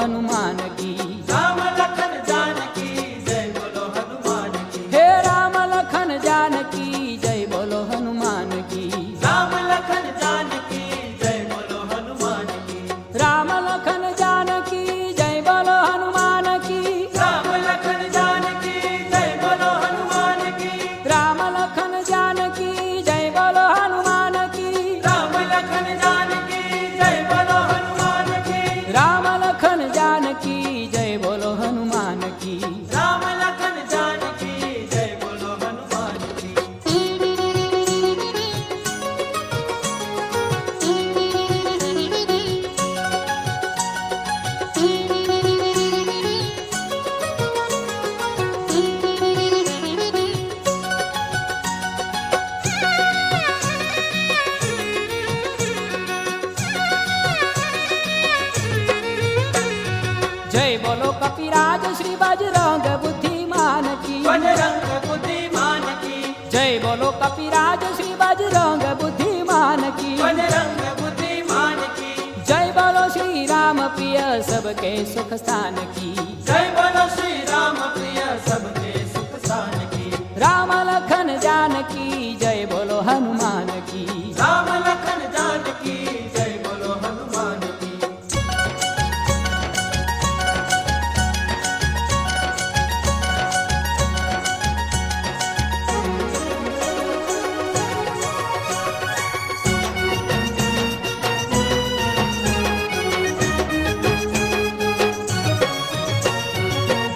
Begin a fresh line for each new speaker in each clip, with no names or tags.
हनुमान की।
राम लखन जानकी जय बोलो हनुमान की।
हे राम लखन जानकी जय बोलो हनुमान की।
राम लखन जानकी जय बोलो हनुमान की।
राम लखन जानकी जय बोलो हनुमान की।
राम लखन जानकी जय बोलो हनुमान की।
राम लखन जानकी जय बोलो हनुमान की।
राम लखन जानकी जय बोलो हनुमान की।
राम लखन जानकी जय बोलो हनुमान की।
राम लखन जानकी जय बोलो हनुमान की।
जय बोलो कपिराज श्री बजरंग बुद्धिमान की।
बजरंग बुद्धिमान की।
जय बोलो कपिराज श्री बजरंग बुद्धिमान की।
बजरंग बुद्धिमान की।
जय बोलो श्री राम प्रिय सबके सुख स्थान की।
जय बोलो श्री राम प्रिय सबके सुख स्थान की।
राम लखन जानकी जय बोलो हनुमान की।
राम लखन जानकी जय बोलो हनुमान की।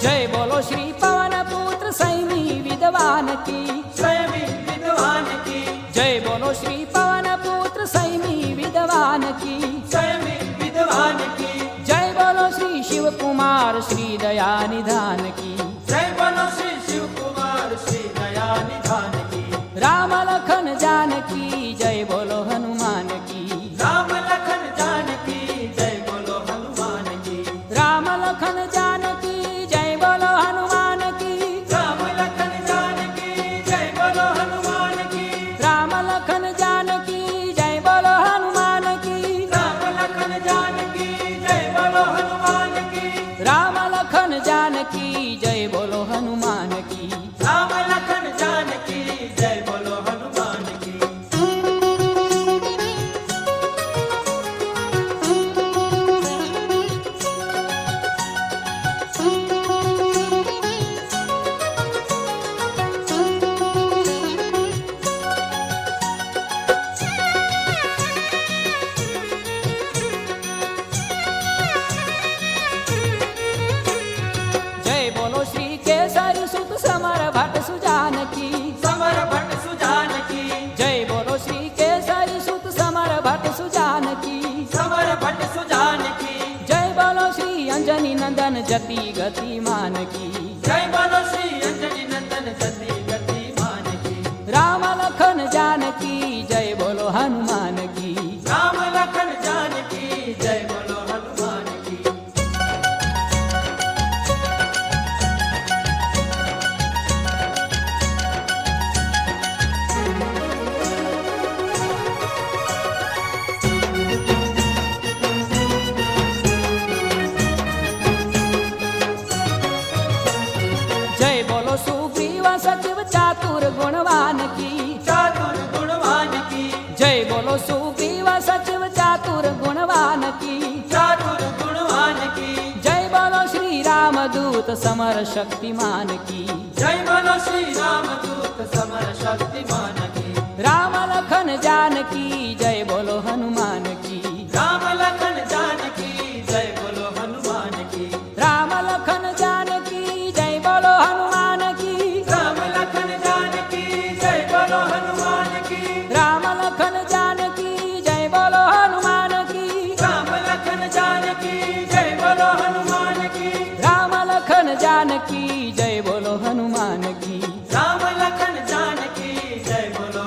जय बोलो श्री पवन पुत्र सैनी विद्वान की।
स्वयं विद्वान की।
जय बोलो श्री पवन पुत्र सैनी विद्वान की।
स्वयं विद्वान की।
जय बोलो श्री शिव कुमार श्री दया निधान की।
जय बोलो श्री शिव कुमार श्री दया निधान की।
राम लखन जानकी जय बोलो हनुमान की।
राम लखन जानकी जय बोलो हनुमान की।
राम लखन जानकी जय बोलो हनुमान की।
राम लखन जानकी जय बोलो हनुमान की।
राम लखन जानकी जय बोलो हनुमान की।
राम लखन जानकी जय बोलो हनुमान की।
राम लखन जानकी जय बोलो हनुमान की।
राम लखन जानकी जय बोलो हनुमान की।
जय बोलो श्री केसरी सुत समर भट्ट सुजान की।
समर भट्ट सुजान की।
जय बोलो श्री केसरी सुत समर भट्ट सुजान की।
समर भट्ट सुजान की।
जय बोलो श्री अंजनी नंदन जति गतिमान की।
जय बोलो श्री अंजनी नंदन जति गतिमान की।
राम लखन जानकी जय बोलो हनुमान की।
राम लखन जानकी जय बोलो हनुमान की।
जय बोलो सुग्रीव सचिव चातुर गुणवान की।
चातुर गुणवान की।
जय बोलो सुग्रीव सचिव चातुर गुणवान की।
चातुर गुणवान की।
जय बोलो श्री रामदूत समर शक्तिमान की।
जय बोलो श्री रामदूत समर शक्तिमान की।
राम लखन जानकी जय बोलो हनुमान की।
राम लखन जानकी जय बोलो हनुमान की।
राम लखन जानकी जय बोलो हनुमान की।
राम लखन जानकी जय बोलो हनुमान की।
राम लखन जानकी जय बोलो हनुमान की।
राम लखन जानकी जय बोलो हनुमान की।
राम लखन जानकी जय बोलो हनुमान की।
राम लखन जानकी जय बोलो